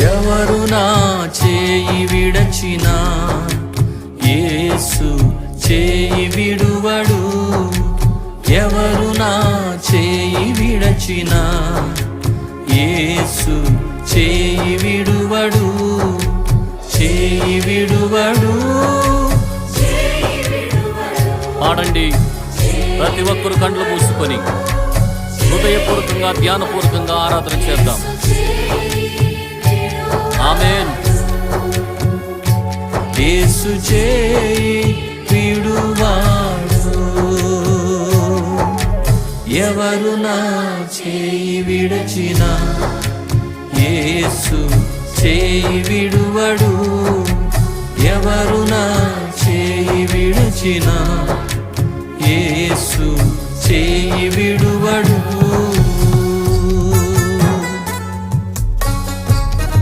ఎవరు నా చేయి విడచినా యేసు చేయి విడువడు. ఎవరు నా చేయి విడచినా యేసు చేయి విడువడు, చేయి విడువడు. పాడండి, ప్రతి ఒక్కరు కండ్లు మూసుకొని హృదయపూర్వకంగా ధ్యానపూర్వకంగా ఆరాధన చేద్దాం. ఆమేన్. యేసు చేయి విడువాడు, ఎవరు నా చేయి విడచినా యేసు చేయి విడువడు. ఎవరు నా చేయి విడచినా